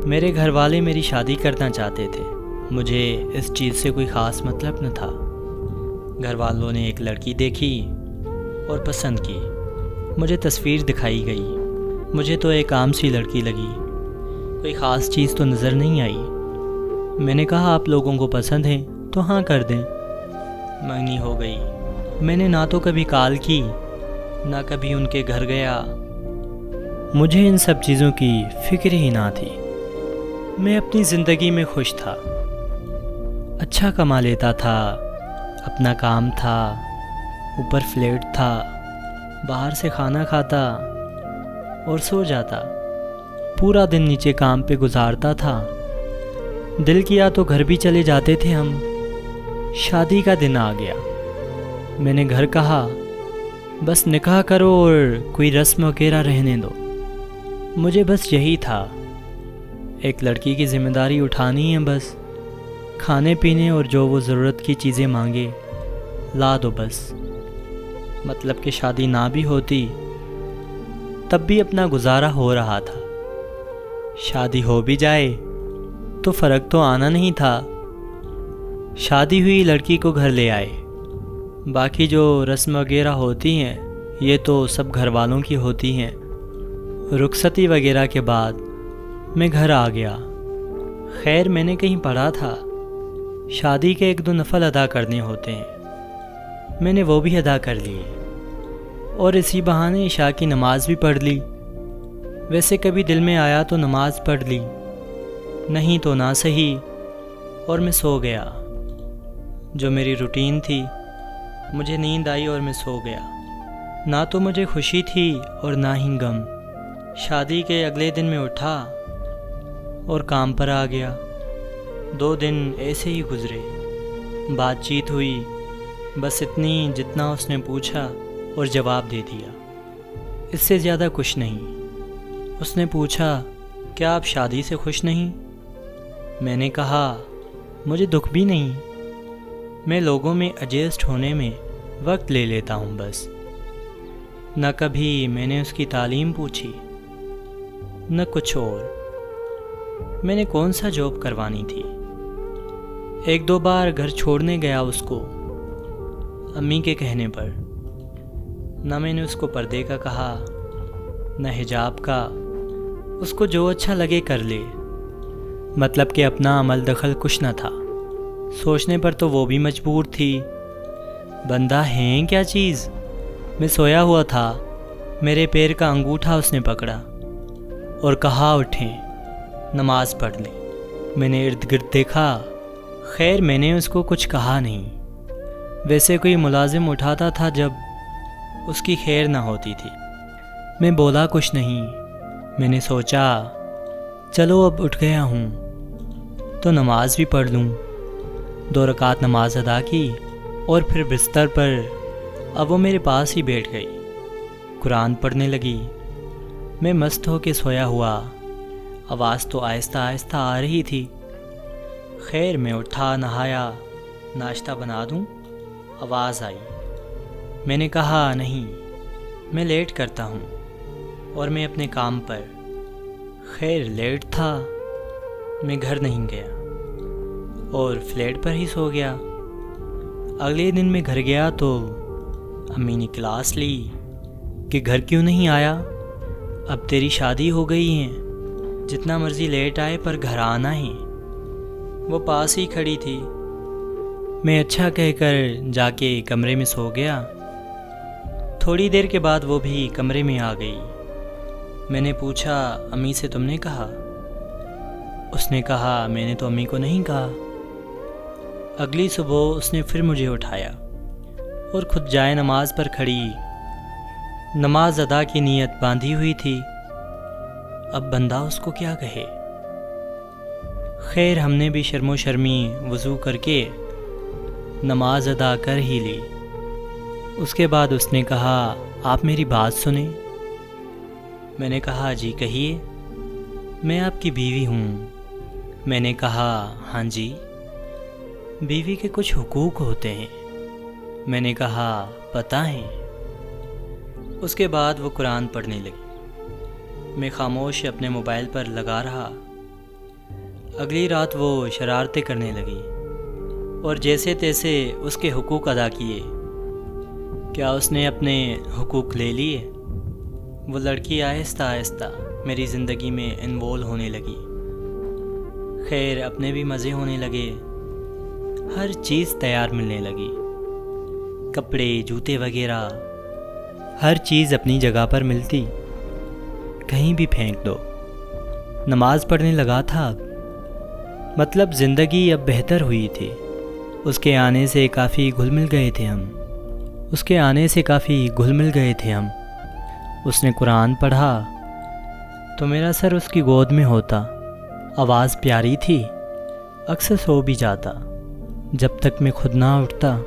میرے گھر والے میری شادی کرنا چاہتے تھے۔ مجھے اس چیز سے کوئی خاص مطلب نہ تھا۔ گھر والوں نے ایک لڑکی دیکھی اور پسند کی۔ مجھے تصویر دکھائی گئی۔ مجھے تو ایک عام سی لڑکی لگی، کوئی خاص چیز تو نظر نہیں آئی۔ میں نے کہا آپ لوگوں کو پسند ہے تو ہاں کر دیں۔ منگنی ہو گئی۔ میں نے نہ تو کبھی کال کی نہ کبھی ان کے گھر گیا۔ مجھے ان سب چیزوں کی فکر ہی نہ تھی۔ میں اپنی زندگی میں خوش تھا، اچھا کما لیتا تھا، اپنا کام تھا، اوپر فلیٹ تھا، باہر سے کھانا کھاتا اور سو جاتا، پورا دن نیچے کام پہ گزارتا تھا۔ دل کیا تو گھر بھی چلے جاتے تھے ہم۔ شادی کا دن آ گیا۔ میں نے گھر کہا بس نکاح کرو اور کوئی رسم وغیرہ رہنے دو۔ مجھے بس یہی تھا، ایک لڑکی کی ذمہ داری اٹھانی ہے، بس کھانے پینے اور جو وہ ضرورت کی چیزیں مانگے لا دو بس۔ مطلب کہ شادی نہ بھی ہوتی تب بھی اپنا گزارا ہو رہا تھا، شادی ہو بھی جائے تو فرق تو آنا نہیں تھا۔ شادی ہوئی، لڑکی کو گھر لے آئے، باقی جو رسم وغیرہ ہوتی ہیں یہ تو سب گھر والوں کی ہوتی ہیں۔ رخصتی وغیرہ کے بعد میں گھر آ گیا۔ خیر میں نے کہیں پڑھا تھا شادی کے 1-2 نفل ادا کرنے ہوتے ہیں، میں نے وہ بھی ادا کر لیے اور اسی بہانے عشاء کی نماز بھی پڑھ لی۔ ویسے کبھی دل میں آیا تو نماز پڑھ لی، نہیں تو نہ صحیح، اور میں سو گیا۔ جو میری روٹین تھی، مجھے نیند آئی اور میں سو گیا۔ نہ تو مجھے خوشی تھی اور نہ ہی غم۔ شادی کے اگلے دن میں اٹھا اور کام پر آ گیا۔ 2 دن ایسے ہی گزرے، بات چیت ہوئی، بس اتنی جتنا اس نے پوچھا اور جواب دے دیا، اس سے زیادہ کچھ نہیں۔ اس نے پوچھا کیا آپ شادی سے خوش نہیں؟ میں نے کہا مجھے دکھ بھی نہیں، میں لوگوں میں ایڈجسٹ ہونے میں وقت لے لیتا ہوں بس۔ نہ کبھی میں نے اس کی تعلیم پوچھی نہ کچھ اور۔ میں نے کون سا جاب کروانی تھی؟ 1-2 بار گھر چھوڑنے گیا اس کو، امی کے کہنے پر۔ نہ میں نے اس کو پردے کا کہا نہ حجاب کا، اس کو جو اچھا لگے کر لے، مطلب کہ اپنا عمل دخل کچھ نہ تھا۔ سوچنے پر تو وہ بھی مجبور تھی۔ بندہ ہیں کیا چیز؟ میں سویا ہوا تھا، میرے پیر کا انگوٹھا اس نے پکڑا اور کہا اٹھیں، نماز پڑھ لیں۔ میں نے ارد گرد دیکھا، خیر میں نے اس کو کچھ کہا نہیں۔ ویسے کوئی ملازم اٹھاتا تھا جب اس کی خیر نہ ہوتی تھی۔ میں بولا کچھ نہیں۔ میں نے سوچا چلو اب اٹھ گیا ہوں تو نماز بھی پڑھ لوں۔ 2 رکعت نماز ادا کی اور پھر بستر پر اب وہ میرے پاس ہی بیٹھ گئی، قرآن پڑھنے لگی۔ میں مست ہو کے سویا ہوا، آواز تو آہستہ آہستہ آ رہی تھی۔ خیر میں اٹھا، نہایا، ناشتہ بنا دوں، آواز آئی۔ میں نے کہا نہیں، میں لیٹ کرتا ہوں اور میں اپنے کام پر۔ خیر لیٹ تھا، میں گھر نہیں گیا اور فلیٹ پر ہی سو گیا۔ اگلے دن میں گھر گیا تو امی نے کلاس لی کہ گھر کیوں نہیں آیا، اب تیری شادی ہو گئی ہے، جتنا مرضی لیٹ آئے پر گھر آنا ہے۔ وہ پاس ہی کھڑی تھی۔ میں اچھا کہہ کر جا کے کمرے میں سو گیا۔ تھوڑی دیر کے بعد وہ بھی کمرے میں آ گئی۔ میں نے پوچھا امی سے تم نے کہا؟ اس نے کہا میں نے تو امی کو نہیں کہا۔ اگلی صبح اس نے پھر مجھے اٹھایا اور خود جائے نماز پر کھڑی، نماز ادا کی نیت باندھی ہوئی تھی۔ اب بندہ اس کو کیا کہے؟ خیر ہم نے بھی شرم و شرمی وضو کر کے نماز ادا کر ہی لی۔ اس کے بعد اس نے کہا آپ میری بات سنیں۔ میں نے کہا جی کہیے۔ میں آپ کی بیوی ہوں۔ میں نے کہا ہاں جی۔ بیوی کے کچھ حقوق ہوتے ہیں۔ میں نے کہا پتہ ہے۔ اس کے بعد وہ قرآن پڑھنے لگی۔ میں خاموش اپنے موبائل پر لگا رہا۔ اگلی رات وہ شرارتیں کرنے لگی اور جیسے تیسے اس کے حقوق ادا کیے۔ کیا اس نے اپنے حقوق لے لیے؟ وہ لڑکی آہستہ آہستہ میری زندگی میں انوالو ہونے لگی۔ خیر اپنے بھی مزے ہونے لگے، ہر چیز تیار ملنے لگی، کپڑے جوتے وغیرہ ہر چیز اپنی جگہ پر ملتی، کہیں بھی پھینک دو۔ نماز پڑھنے لگا تھا مطلب زندگی اب بہتر ہوئی تھی۔ اس کے آنے سے کافی گھل مل گئے تھے ہم۔ اس نے قرآن پڑھا تو میرا سر اس کی گود میں ہوتا، آواز پیاری تھی، اکثر سو بھی جاتا، جب تک میں خود نہ اٹھتا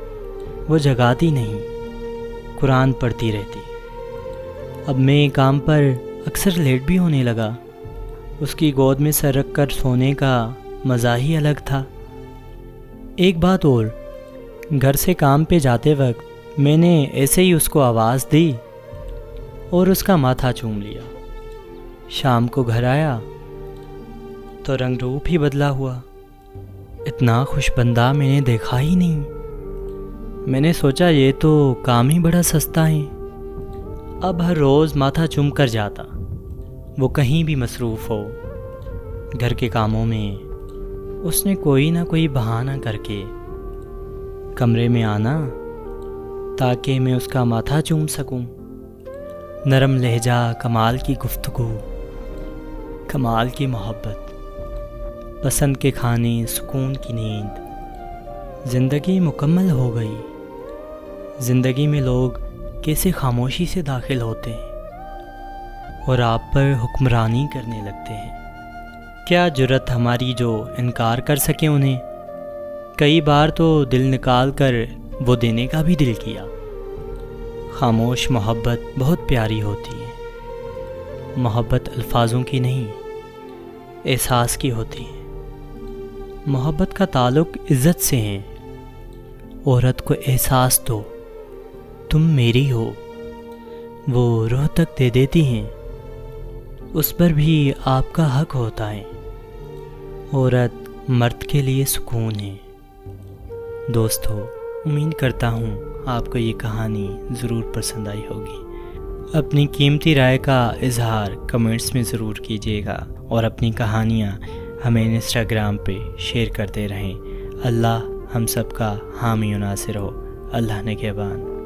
وہ جگاتی نہیں، قرآن پڑھتی رہتی۔ اب میں کام پر اکثر لیٹ بھی ہونے لگا، اس کی گود میں سر رکھ کر سونے کا مزہ ہی الگ تھا۔ ایک بات اور، گھر سے کام پہ جاتے وقت میں نے ایسے ہی اس کو آواز دی اور اس کا ماتھا چوم لیا۔ شام کو گھر آیا تو رنگ روپ ہی بدلا ہوا، اتنا خوش بندہ میں نے دیکھا ہی نہیں۔ میں نے سوچا یہ تو کام ہی بڑا سستا ہے۔ اب ہر روز ماتھا چوم کر جاتا، وہ کہیں بھی مصروف ہو، گھر کے کاموں میں اس نے کوئی نہ کوئی بہانہ کر کے کمرے میں آنا تاکہ میں اس کا ماتھا چوم سکوں۔ نرم لہجہ، کمال کی گفتگو، کمال کی محبت، پسند کے کھانے، سکون کی نیند، زندگی مکمل ہو گئی۔ زندگی میں لوگ کیسے خاموشی سے داخل ہوتے ہیں اور آپ پر حکمرانی کرنے لگتے ہیں۔ کیا جرت ہماری جو انکار کر سکے انہیں؟ کئی بار تو دل نکال کر وہ دینے کا بھی دل کیا۔ خاموش محبت بہت پیاری ہوتی ہے۔ محبت الفاظوں کی نہیں، احساس کی ہوتی ہے۔ محبت کا تعلق عزت سے ہے۔ عورت کو احساس دو تم میری ہو، وہ روح تک دے دیتی ہیں، اس پر بھی آپ کا حق ہوتا ہے۔ عورت مرد کے لیے سکون ہے۔ دوستو، امید کرتا ہوں آپ کو یہ کہانی ضرور پسند آئی ہوگی۔ اپنی قیمتی رائے کا اظہار کمنٹس میں ضرور کیجیے گا اور اپنی کہانیاں ہمیں انسٹاگرام پہ شیئر کرتے رہیں۔ اللہ ہم سب کا حامی و ناصر ہو۔ اللہ نگہبان۔